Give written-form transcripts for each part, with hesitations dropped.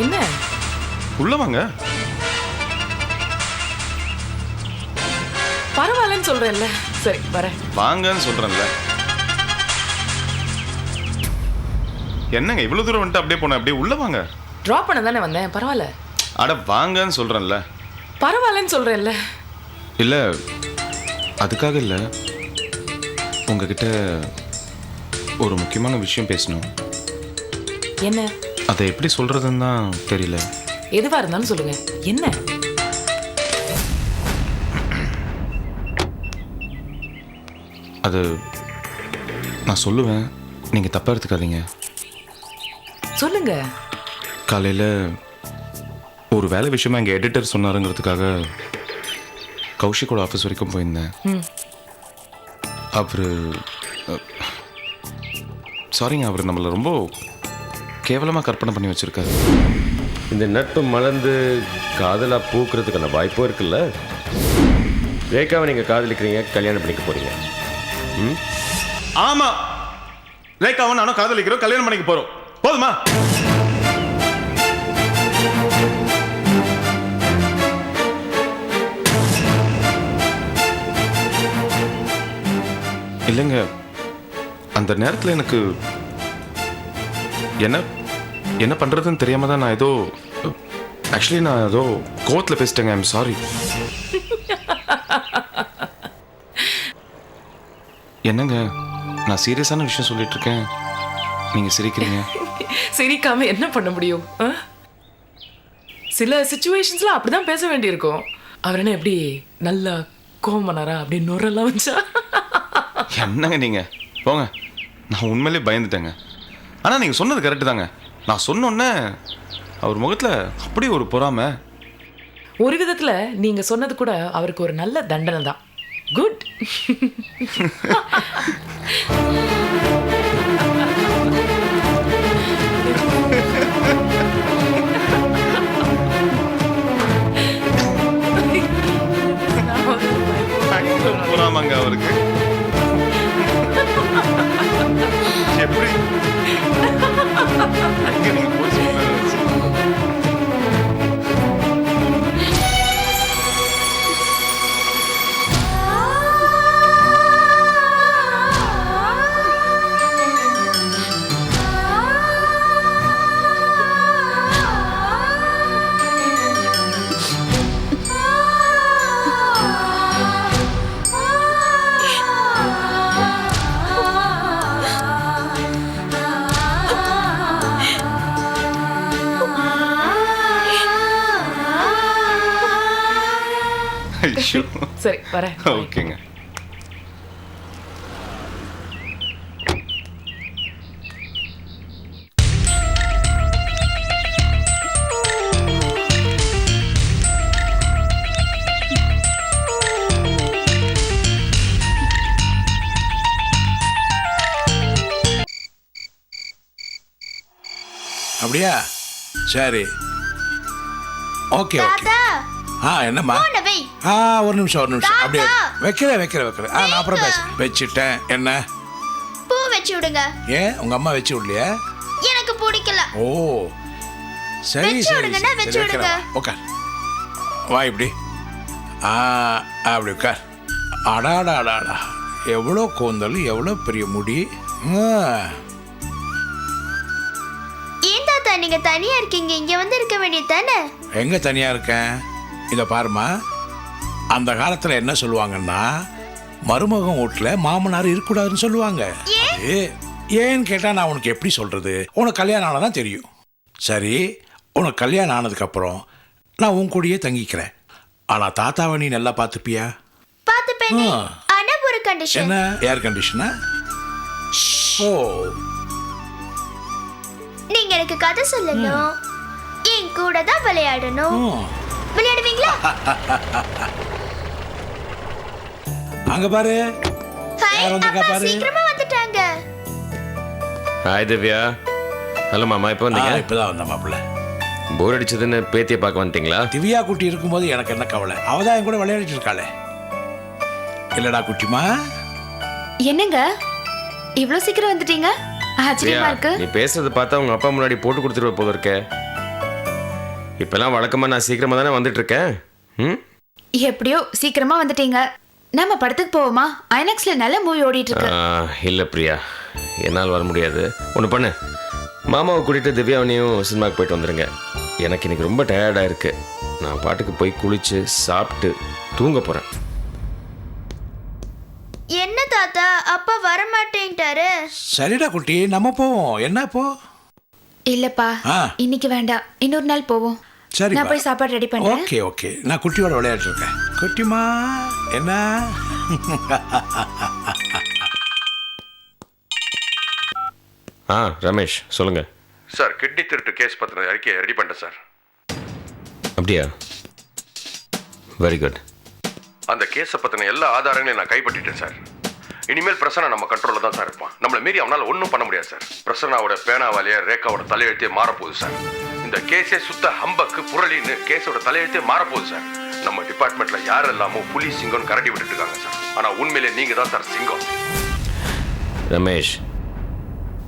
என்ன? உள்ள வாங்க. பரவாயில்லன்னு சொல்றேன்ல. சரி வரேன். வாங்கன்னு சொல்றேன்ல. என்னங்க இவ்வளவு தூரம் வந்துட்டு அப்படியே போன? அப்படியே உள்ள வாங்க. டிராப் பண்ண தானே வந்தேன். பரவாயில்ல. அட வாங்கன்னு சொல்றேன்ல. பரவாயில்லன்னு சொல்றேன்ல. இல்ல அதுக்காக இல்ல, உங்ககிட்ட ஒரு முக்கியமான விஷயம் பேசணும். என்ன? அதை எப்படி சொல்றதுன்னு தான் தெரியல. எதுவா இருந்தாலும் சொல்லுங்க. என்ன? அது நான் சொல்லுவேன், நீங்க தப்பா எடுத்துக்காதீங்க. சொல்லுங்க. காலையில ஒரு வேலை விஷயமா எங்க எடிட்டர் சொன்னாருங்கிறதுக்காக கௌஷிக்கோட ஆஃபீஸ் வரைக்கும் போயிருந்தேன். அவரு சாரிங்க, அவர் நம்மளை ரொம்ப கேவலமாக கற்பனை பண்ணி வச்சிருக்காரு. இந்த நட்பு மலர்ந்து காதலாக பூக்கிறதுக்கான வாய்ப்பும் இருக்குல்ல. ரேகாவை நீங்கள் காதலிக்கிறீங்க, கல்யாணம் பண்ணிக்க போறீங்க. ஆமா, ரேகாவும் நானும் காதலிக்கிறோம், கல்யாணம் பண்ணிக்க போறோம். போதுமா? இல்லைங்க, அந்த நேரத்தில் எனக்கு என்ன என்ன பண்ணுறதுன்னு தெரியாம தான் நான் ஏதோ கோவத்தில் பேசிட்டேங்க. I'm sorry. என்னங்க, நான் சீரியஸான விஷயம் சொல்லிட்டு இருக்கேன், நீங்கள் சிரிக்கிறீங்க. சிரிக்காம என்ன பண்ண முடியும்? சில சிச்சுவேஷன்ஸ்ல அப்படிதான் பேச வேண்டியிருக்கும். அவர் என்ன எப்படி நல்லா கோமனாரா அப்படி நுரெல்லாம் வச்சா? என்னங்க நீங்கள் போங்க, நான் உண்மையிலே பயந்துட்டேங்க. ஆனால் நீங்கள் சொன்னது கரெக்டு தாங்க. நான் சொன்னோன்னே அவர் முகத்தில் அப்படி ஒரு பொறாமை. ஒரு விதத்துல நீங்க சொன்னது கூட அவருக்கு ஒரு நல்ல தண்டனை தான். குட். பொறாமாங்க அவருக்கு. எப்படி நீங்க போய் சொல்லுங்க. சரி வரேன். ஓகேங்க. அப்படியா? சரி, ஓகே ஓகே. என்னம்மா? ஒரு நிமிஷம் அப்படியே வைக்கிறேன். நான் அப்புறம் பேசுறேன். வச்சுட்டேன். என்ன பூ வச்சு விடுங்க. ஏன் உங்க அம்மா வச்சு விடலையா? எனக்கு பிடிக்கல. ஓ சரி வச்சு விடுங்கன்னா வச்சு விடுங்க. உட்கார், வா இப்படி. அப்படி உட்கார். அடாடா, எவ்வளோ கூந்தல், எவ்வளோ பெரிய முடி. ஏன் தாத்தா நீங்க தனியா இருக்கீங்க? இங்க வந்து இருக்க வேண்டியது தானே? எங்க தனியா இருக்கேன்? இதை பாருமா, அந்த காலத்தில் என்ன சொல்லுவாங்கன்னா, மருமகன் வீட்டில் மாமனார் இருக்கக்கூடாதுன்னு சொல்லுவாங்க. ஏன்னு கேட்டால் நான் உனக்கு எப்படி சொல்கிறது? உனக்கு கல்யாணம் ஆனதான் தெரியும். சரி, உனக்கு கல்யாணம் ஆனதுக்கப்புறம் நான் உன் கூடயே தங்கிக்கிறேன். ஆனால் தாத்தாவை நீ நல்லா பார்த்துப்பியா? பார்த்துப்பேன். ஆனா ஒரு கண்டிஷன். என்ன? ஏர் கண்டிஷனா? ஓ, நீங்க எனக்கு கதை சொல்லணும், என் கூட தான் விளையாடணும். விளையாடுவீங்களா? அங்க பாரு, யார் வந்திருக்கா பாரு. சீக்கிரமா வந்துட்டாங்க. ஹாய் திவ்யா. ஹலோ மாமா, இப்போ வந்தீங்க? இப்பதான் வந்த மாப்பிள்ள. போர் அடிச்சதுன்னு பேத்தியை பார்க்க வந்துட்டீங்களா? திவ்யா குட்டி இருக்கும்போது எனக்கு என்ன கவலை? அவதான் என் கூட விளையாடிட்டு இருக்காளே. இல்லடா குட்டிமா? என்னங்க இவ்வளவு சீக்கிரம் வந்துட்டீங்க? ஆச்சரியமா இருக்கு. நீ பேசுறது பார்த்தா உங்க அப்பா முன்னாடி போட்டு கொடுத்துருவ போல இருக்கே. இப்போல்லாம் வழக்கமாக நான் சீக்கிரமாக தானே வந்துட்டுருக்கேன். ம், எப்படியோ சீக்கிரமா வந்துட்டீங்க. நம்ம படத்துக்கு போவோமா? ஐநாக்ஸ்ல நல்ல மூவி ஓடிட்டு இருக்கு. இல்லை பிரியா, என்னால் வர முடியாது. ஒன்று பண்ணு, மாமாவை கூட்டிகிட்டு திவ்யாவனையும் சினிமாவுக்கு போயிட்டு வந்துடுங்க. எனக்கு இன்னைக்கு ரொம்ப டயர்டாக இருக்குது. நான் பாட்டுக்கு போய் குளித்து சாப்பிட்டு தூங்க போகிறேன். என்ன தாத்தா அப்பா வரமாட்டேன்ட்டாரு? சரிடா குட்டி, நம்ம போவோம். என்ன இப்போ? இல்லப்பா, ஆ. இன்னைக்கு வேண்டாம், இன்னொரு நாள் போவோம். சரி, நான் போய் சாப்பாடு ரெடி பண்றேன். Okay okay. நான் குட்டியோட விளையாட்டு இருக்கேன். குட்டிமா என்ன? ரமேஷ் சொல்லுங்கள். சார், கிட்னி திருட்டு கேஸ் பத்தின அறிக்கையை ரெடி பண்ணிட்டேன் சார். அப்படியா? Very good. அந்த கேஸை பத்தின எல்லா ஆதாரங்களையும் நான் கைப்பற்றிட்டேன் சார். இனிமேல் பிரசன்னா நம்ம கண்ட்ரோலில் தான் சார் இருப்பான். நம்மளை மீறி அவனால் ஒன்றும் பண்ண முடியாது சார். பிரசன்னாவோட பேனாவாலேயே ரேகாவோட தலையெழுத்தே மாறப்போகுது சார். இந்த கேஸே சுத்த ஹம்பக்கு புரளின்னு கேஸோட தலையெழுத்தே மாறப்போகுது சார். நம்ம டிபார்ட்மெண்ட்ல யாரெல்லாமோ புலி சிங்கம்னு கரடி விட்டுட்டு இருக்காங்க சார். ஆனால் உண்மையிலே நீங்க தான் சார் சிங்கம். ரமேஷ்,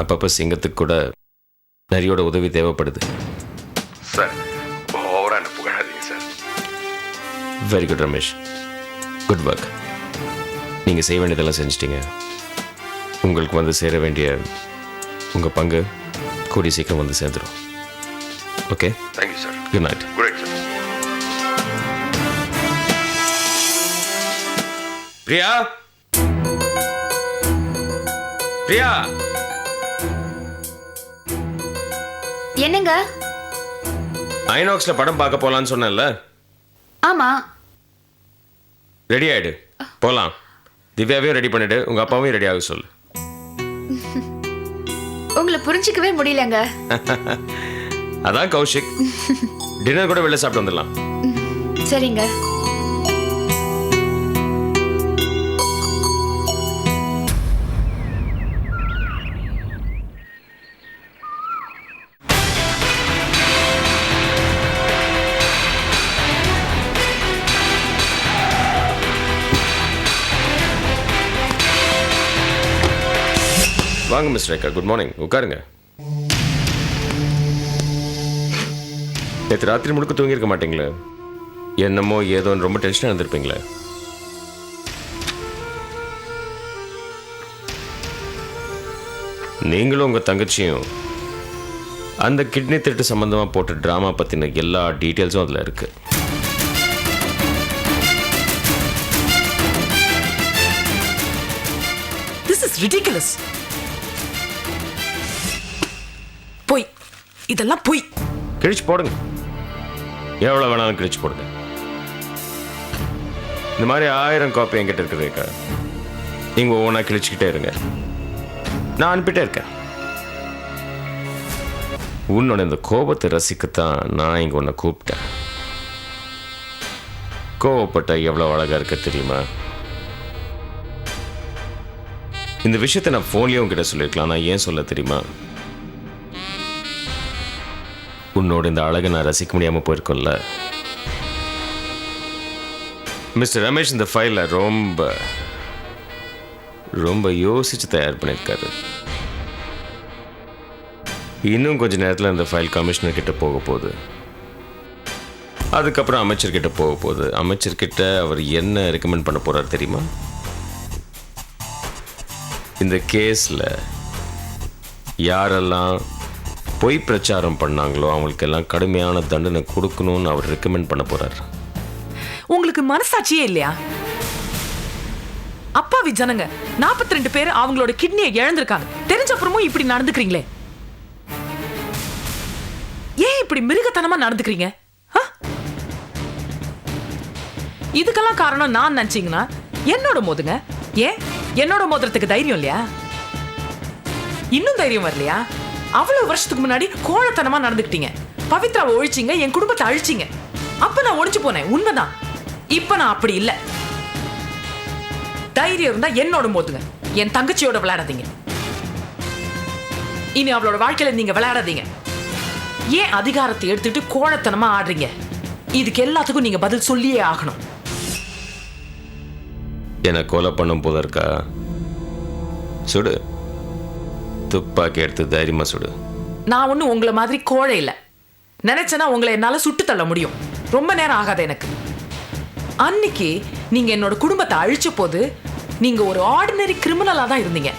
அப்பப்போ சிங்கத்துக்கு கூட நரியோட உதவி தேவைப்படுது சார். ஓவரா என்ன புகழாதீங்க சார். Very good Ramesh, good work. நீங்கள் செய்ய வேண்டியதெல்லாம் செஞ்சிட்டீங்க. உங்களுக்கு வந்து சேர வேண்டிய உங்கள் பங்கு கூடிய சீக்கிரம் வந்து சேர்ந்துடும். Okay, thank you sir. Good night. Good sir. Priya, Priya, என்னங்க? ஐநாக்ஸ்ல படம் பார்க்க போலான்னு சொன்னேன்ல, ஆமா. ரெடி ஆயிடு, போலாம். திவ்யாவையும் ரெடி பண்ணிடு, உங்க அப்பாவையும் ரெடி ஆக சொல்லு. உங்களை புரிஞ்சிக்கவே முடியலங்க. அதான் கௌஷிக், டின்னர் கூட வெளில சாப்பிட்டு வந்துடலாம். சரிங்க. வாங்க மிஸ்டர் ரேகா, குட் மார்னிங். உட்காருங்க. நேற்று ராத்திரி முழுக்க தூங்கியிருக்க மாட்டீங்களே, என்னமோ ஏதோன்னு ரொம்ப டென்ஷனாக இருந்திருப்பீங்களே. நீங்களும் உங்கள் தங்கச்சியும் அந்த கிட்னி திருட்டு சம்மந்தமாக போட்ட ட்ராமா பற்றின எல்லா டீட்டெயில்ஸும் அதில் இருக்கு. This is ridiculous. பொய், இதெல்லாம் பொய். கிழிச்சு போடுங்க, எவ்வளோ வேணாலும் கிழிச்சு போடுங்க. இந்த மாதிரி 1000 காப்பி என்கிட்ட இருக்குதுக்கா. நீங்கள் ஒவ்வொன்றா கிழிச்சிக்கிட்டே இருங்க, நான் அனுப்பிட்டே இருக்கேன். உன்னோட இந்த கோபத்தை ரசிக்கத்தான் நான் இங்கே உன்னை கூப்பிட்டேன். கோவப்பட்ட எவ்வளோ அழகாக இருக்க தெரியுமா? இந்த விஷயத்தை நான் ஃபோன்லேயே உங்ககிட்ட சொல்லியிருக்கலாம். நான் ஏன் சொல்ல தெரியுமா? உன்னோட இந்த அழகை நான் ரசிக்க முடியாமல் போயிருக்கோம்ல. மிஸ்டர் ரமேஷ் இந்த ஃபைலை ரொம்ப ரொம்ப யோசித்து தயார் பண்ணியிருக்காரு. இன்னும் கொஞ்சம் நேரத்தில் இந்த ஃபைல் கமிஷனர் கிட்ட போக போகுது. அதுக்கப்புறம் அமைச்சர்கிட்ட போக போகுது. அமைச்சர்கிட்ட அவர் என்ன ரெக்கமெண்ட் பண்ண போகிறார் தெரியுமா? இந்த கேஸில் யாரெல்லாம் பொய் பிரச்சாரம் பண்ணாங்களோ அவங்களுக்கெல்லாம் கடுமையான தண்டனை கொடுக்கணும்னு அவர் ரெக்கமெண்ட் பண்ண போறார். உங்களுக்கு மனசாட்சியே இல்லையா? அப்பாவி ஜனங்க 42 பேர் அவங்களோட கிட்னியை இழந்திருக்காங்க. தெரிஞ்ச அப்புறமும் இப்படி நடந்துக்கிறீங்களே. ஏன் இப்படி மிருகத்தனமா நடந்துக்கிறீங்க? இதுக்கெல்லாம் காரணம் நான் நினைச்சீங்கன்னா என்னோட மோதுங்க. ஏன் என்னோட மோதிரத்துக்கு தைரியம் இல்லையா? இன்னும் தைரியம் வரலையா? அவ்வளவு வருஷத்துக்கு முன்னாடி கோழத்தனமா நடந்துக்கிட்டீங்க. பவித்ராவை ஒழிச்சிங்க, என் குடும்பத்தை அழிச்சிங்க. அப்ப நான் ஒழிச்சு போனேன், உண்மைதான். இப்ப நான் அப்படி இல்லை. தைரியம் இருந்தா என்னோட மோதுங்க, என் தங்கச்சியோட விளையாடாதீங்க. இனி அவளோட வாழ்க்கையில நீங்க விளையாடாதீங்க. ஏன் அதிகாரத்தை எடுத்துட்டு கோழத்தனமா ஆடுறீங்க? இதுக்கு எல்லாத்துக்கும் நீங்க பதில் சொல்லியே ஆகணும். என்னை கொலை பண்ணும் போல இருக்கா? சுடு, துப்பாக்கி எடுத்து தைரியமா சுடு. நான் ஒன்றும் உங்களை மாதிரி கோழை இல்லை. நினைச்சேன்னா உங்களை என்னால சுட்டு தள்ள முடியும். ரொம்ப நேரம் ஆகாது எனக்கு. அன்னைக்கு நீங்க என்னோட குடும்பத்தை அழிச்ச போது நீங்க ஒரு ஆர்டினரி கிரிமினலா தான் இருந்தீங்க.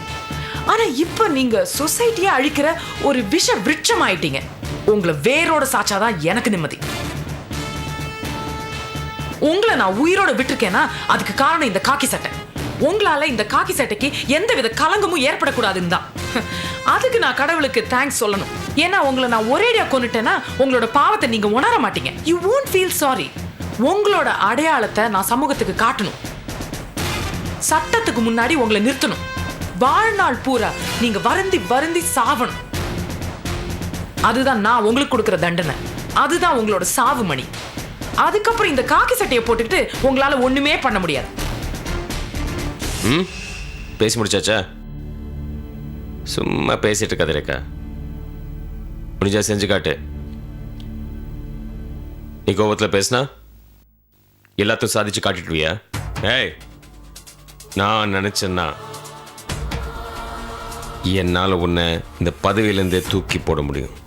ஆனா இப்ப நீங்க சொசைட்டியை அழிக்கிற ஒரு விஷ விருட்சம் ஆயிட்டீங்க. உங்களை வேரோட சாச்சாதான் எனக்கு நிம்மதி. உங்களை நான் உயிரோட விட்டுருக்கேன்னா அதுக்கு காரணம் இந்த காக்கி சட்டை. உங்களால இந்த காக்கி சட்டைக்கு எந்தவித கலங்கமும் ஏற்படக்கூடாதுன்னு தான். அதுக்கு நான் கடவுளுக்கு தேங்க்ஸ் சொல்லணும். ஏன்னா உங்களை நான் ஒரேடியா கொன்னுட்டேன்னா உங்களோட பாவத்தை நீங்க உணர மாட்டீங்க. You won't feel sorry. உங்களோட அடையாளத்தை நான் சமூகத்துக்கு காட்டணும். சட்டத்துக்கு முன்னாடி உங்களை நிறுத்தணும். வாழ்நாள் பூரா நீங்க வருந்தி வருந்தி சாவணும். அதுதான் நான் உங்களுக்கு கொடுக்கிற தண்டனை. அதுதான் உங்களோட சாவு மணி. அதுக்கப்புறம் இந்த காக்கி சட்டையை போட்டுக்கிட்டு உங்களால ஒண்ணுமே பண்ண முடியாது. பேசி முடிச்சாச்சா? சும்மா பேசிட்டு இருக்காது ரேக்கா. முடிஞ்சா செஞ்சு காட்டு. நீ கோபத்தில் பேசினா எல்லாத்தையும் சாதிச்சு காட்டிட்டுவியா? ஏய், நான் நினைச்சேன்னா என்னால் உன்னை இந்த பதவியிலேருந்தே தூக்கி போட முடியும்.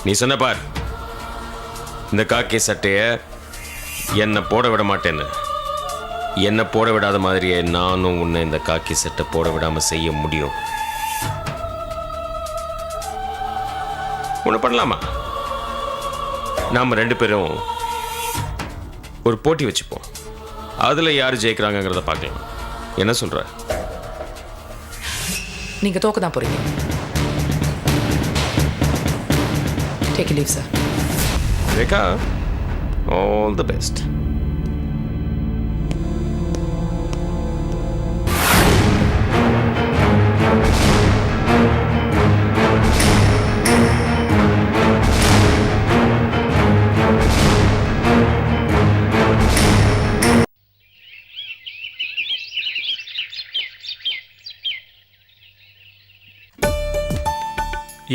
நீ சொன்ன பார், இந்த காக்கி சட்டைய என்னை போட விட மாட்டேன்னு. என்னை போட விடாத மாதிரியே நானும் உன்னை இந்த காக்கி சட்டை போட விடாம செய்ய முடியும். ஒன்று பண்ணலாமா? நாம் 2 பேரும் ஒரு போட்டி வச்சுப்போம். அதில் யார் ஜெயிக்கிறாங்கிறத பார்க்கலாம். என்ன சொல்ற? நீங்க தோக்க தான் போறீங்க. Take leave sir. Rekha, all the best.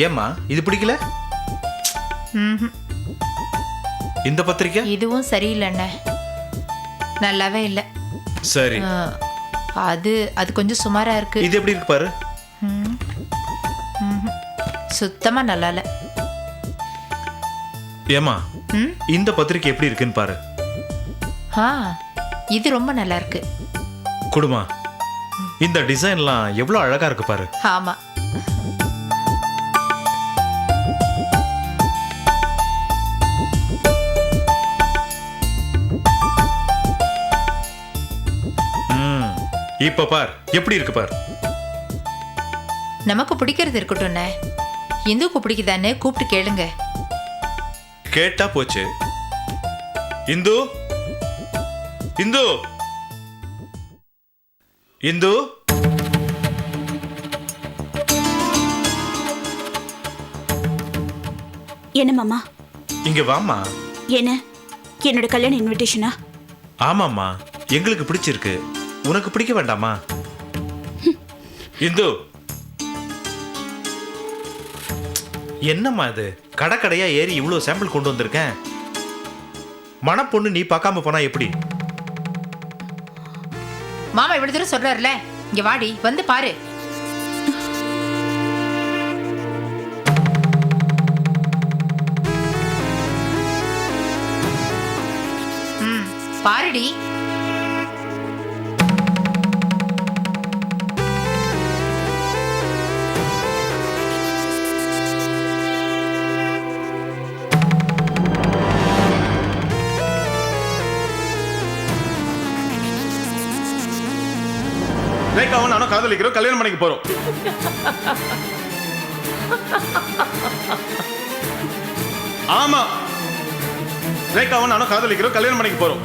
ஏம்மா இது பிடிக்கல? இந்த பத்திரிக்கை இதுவும் சரியில்லைண்ணே, நல்லாவே இல்லை. சரி, அது கொஞ்சம் சுமாரா இருக்கு. இது எப்படி இருக்கு பாரு. சுத்தமா நல்லா இல்லை. ஏம்மா இந்த பத்திரிக்கை எப்படி இருக்குன்னு பாரு. இது ரொம்ப நல்லா இருக்கு. குடுமா, இந்த டிசைன்லாம் எவ்வளவு அழகா இருக்கு பாரு. ஆமா, இப்ப பார் எப்படி இருக்கு பார். நமக்கு பிடிக்கிறது இருக்கட்டும்ண்ணே, இந்துக்கு பிடிக்குதான்னு கூப்பிட்டு கேளுங்க. கேட்டா போச்சு. இந்து, இந்து, இந்து, என்ன மாமா? இங்க வாமா. என்ன, என்னோட கல்யாண இன்விடேஷனா? ஆமாம்மா, எங்களுக்கு பிடிச்சிருக்கு. உனக்கு பிடிக்க வேண்டாமா? இந்து, என்னம்மா இது? கடைக்கடையா ஏறி இவ்வளவு சாம்பிள் கொண்டு வந்திருக்கேன். மணப்பொண்ணு நீ பார்க்காம போனா எப்படி? மாமா இவ்வளவு தூரம் சொல்றாருல, இங்க வாடி வந்து பாரு. பாருடி. ரேகாவும் நானும் காதலிக்கிறோம், கல்யாணம் பண்ணிக்க போறோம். ஆமா, ரேகாவும் நானும் காதலிக்கிறோம், கல்யாணம் பண்ணிக்க போறோம்.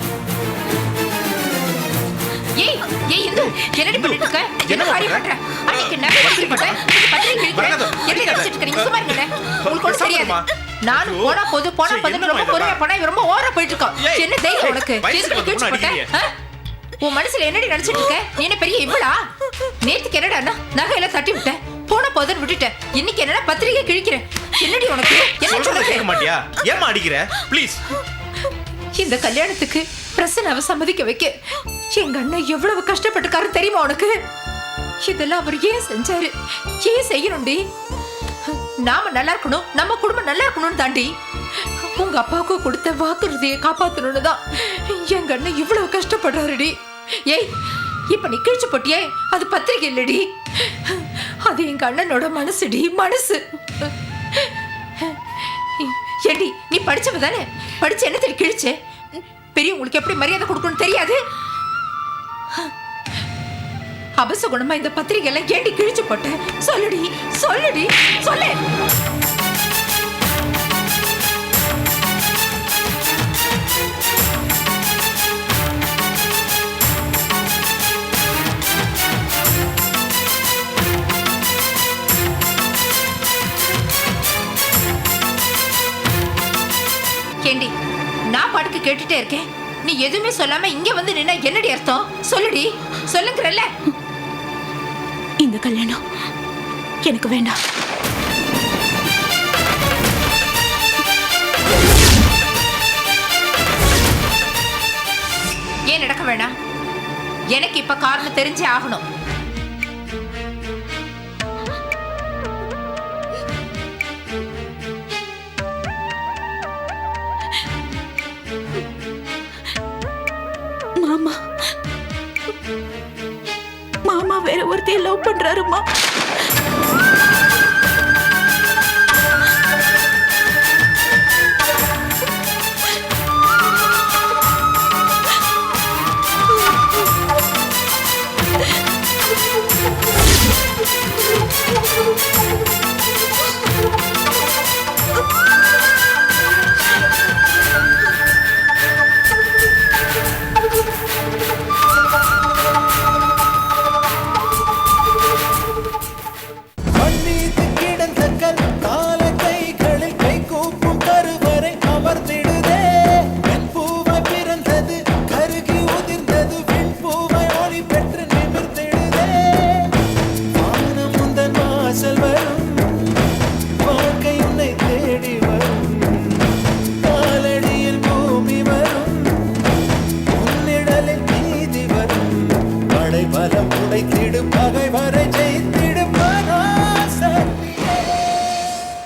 ஏய் ஏய் இந்து, என்னடி பண்ணிட்டு இருக்க? என்ன காரியம் பண்ற? அன்னைக்கு நகை எடுத்து போட்டேன், பத்திரிக்கை கிழிக்கிறேன். என்ன நினைச்சிட்டு இருக்கீங்க? சும்மா இருங்க. உங்களுக்கு ஒன்றும் தெரியாது. நான் போனா போது ரொம்ப பொறுமையா போனா இவன் ரொம்ப ஓவரா போயிட்டு இருக்கான். என்ன தைரியம் உனக்கு? எதுக்கு கிழிச்சு போட்டேன்? உன் மனசுல என்னடி நினைச்சிட்டு இருக்க? நீ என்ன பெரிய இவ்வளா? நேத்துக்கு என்னடா நகையெல்லாம் தட்டி விட்டேன், போன போதுன்னு விட்டுட்டேன். இன்னைக்கு என்னடா பத்திரிக்கை கிழிக்கிறேன். என்னடி உனக்கு? என்ன சொல்ல மாட்டியா? ஏமா அடிக்கிற? ப்ளீஸ். இந்த கல்யாணத்துக்கு பிரசன்னாவை சம்மதிக்க வைக்க எங்க அண்ணன் எவ்வளவு கஷ்டப்பட்டுக்காரு தெரியுமா உனக்கு? இதெல்லாம் அவர் ஏன் செஞ்சாரு? ஏன் செய்யணும்டி? நாம நல்லா இருக்கணும், நம்ம குடும்பம் நல்லா இருக்கணும்னு தாண்டி உங்க அப்பாவுக்கு கொடுத்த வாக்குறுதியை காப்பாத்தணும்னு தான் எங்க அண்ணன் இவ்வளவு கஷ்டப்படுறாருடி. ஏய், இப்ப நீ கிழிச்சு போட்டியே, அது பத்திரிகை இல்லடி, அது எங்க அண்ணனோட மனசுடி, மனசு. ஏடி, நீ படிச்சவ தானே, படிச்சு என்ன தெரியும் கிழிச்சு? பெரியவங்களுக்கு எப்படி மரியாதை கொடுக்கணும்னு தெரியாது? அபசகுணமா இந்த பத்திரிகை எல்லாம் ஏண்டி கிழிச்சு போட்ட? சொல்லுடி, சொல்லுடி, சொல்லு. ஏண்டி, நான் பாட்டுக்கு கேட்டுட்டே இருக்கேன், நீ எதுவுமே சொல்லாம இங்க வந்து நின்னா என்னடி அர்த்தம்? சொல்லுடி, சொல்லுங்கறல்ல. இந்த கல்யாணம் எனக்கு வேண்டாம். ஏன் நடக்க வேணாம்? எனக்கு இப்ப காரணம் தெரிஞ்சே ஆகணும். மாமா வேற ஒருத்தைய லவ் பண்றாருமா.